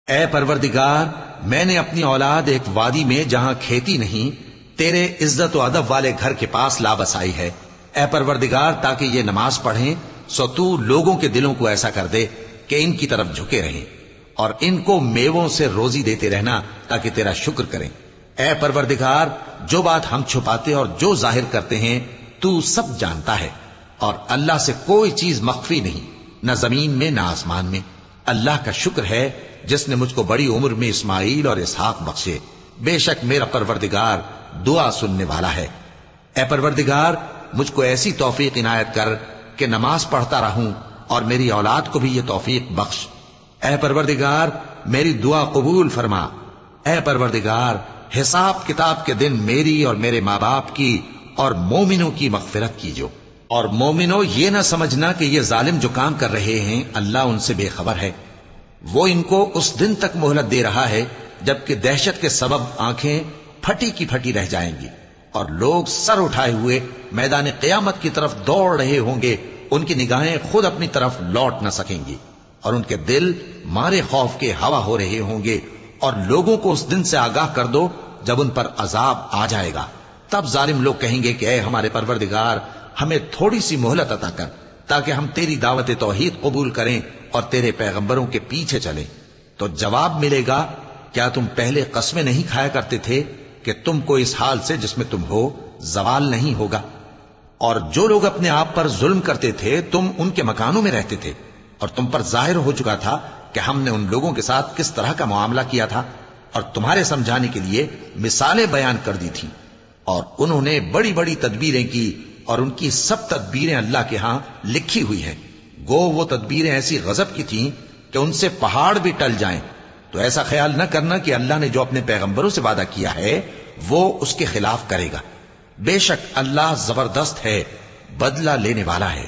اے پروردگار، میں نے اپنی اولاد ایک وادی میں جہاں کھیتی نہیں تیرے عزت و ادب والے گھر کے پاس لا بسائی ہے۔ اے پروردگار، تاکہ یہ نماز پڑھیں سو تو لوگوں کے دلوں کو ایسا کر دے کہ ان کی طرف جھکے رہیں، اور ان کو میووں سے روزی دیتے رہنا تاکہ تیرا شکر کریں۔ اے پروردگار، جو بات ہم چھپاتے اور جو ظاہر کرتے ہیں تو سب جانتا ہے، اور اللہ سے کوئی چیز مخفی نہیں، نہ زمین میں نہ آسمان میں۔ اللہ کا شکر ہے جس نے مجھ کو بڑی عمر میں اسماعیل اور اسحاق بخشے، بے شک میرا پروردگار دعا سننے والا ہے۔ اے پروردگار، مجھ کو ایسی توفیق عنایت کر کہ نماز پڑھتا رہوں، اور میری اولاد کو بھی یہ توفیق بخش۔ اے پروردگار، میری دعا قبول فرما۔ اے پروردگار، حساب کتاب کے دن میری اور میرے ماں باپ کی اور مومنوں کی مغفرت کیجو۔ اور مومنوں، یہ نہ سمجھنا کہ یہ ظالم جو کام کر رہے ہیں اللہ ان سے بے خبر ہے، وہ ان کو اس دن تک مہلت دے رہا ہے جبکہ دہشت کے سبب آنکھیں پھٹی کی پھٹی رہ جائیں گی، اور لوگ سر اٹھائے ہوئے میدان قیامت کی طرف دوڑ رہے ہوں گے، ان کی نگاہیں خود اپنی طرف لوٹ نہ سکیں گی، اور ان کے دل مارے خوف کے ہوا ہو رہے ہوں گے۔ اور لوگوں کو اس دن سے آگاہ کر دو جب ان پر عذاب آ جائے گا، تب ظالم لوگ کہیں گے کہ اے ہمارے پروردگار، ہمیں تھوڑی سی مہلت عطا کر تاکہ ہم تیری دعوت توحید قبول کریں اور تیرے پیغمبروں کے پیچھے چلیں۔ تو جواب ملے گا، کیا تم پہلے قسمیں نہیں کھایا کرتے تھے کہ تم کو اس حال سے جس میں تم ہو زوال نہیں ہوگا؟ اور جو لوگ اپنے آپ پر ظلم کرتے تھے تم ان کے مکانوں میں رہتے تھے، اور تم پر ظاہر ہو چکا تھا کہ ہم نے ان لوگوں کے ساتھ کس طرح کا معاملہ کیا تھا، اور تمہارے سمجھانے کے لیے مثالیں بیان کر دی تھی۔ اور انہوں نے بڑی بڑی تدبیریں کی، اور ان کی سب تدبیریں اللہ کے ہاں لکھی ہوئی ہیں۔ گو وہ تدبیریں ایسی غضب کی تھیں کہ ان سے پہاڑ بھی ٹل جائیں۔ تو ایسا خیال نہ کرنا کہ اللہ نے جو اپنے پیغمبروں سے وعدہ کیا ہے وہ اس کے خلاف کرے گا۔ بے شک اللہ زبردست ہے، بدلہ لینے والا ہے۔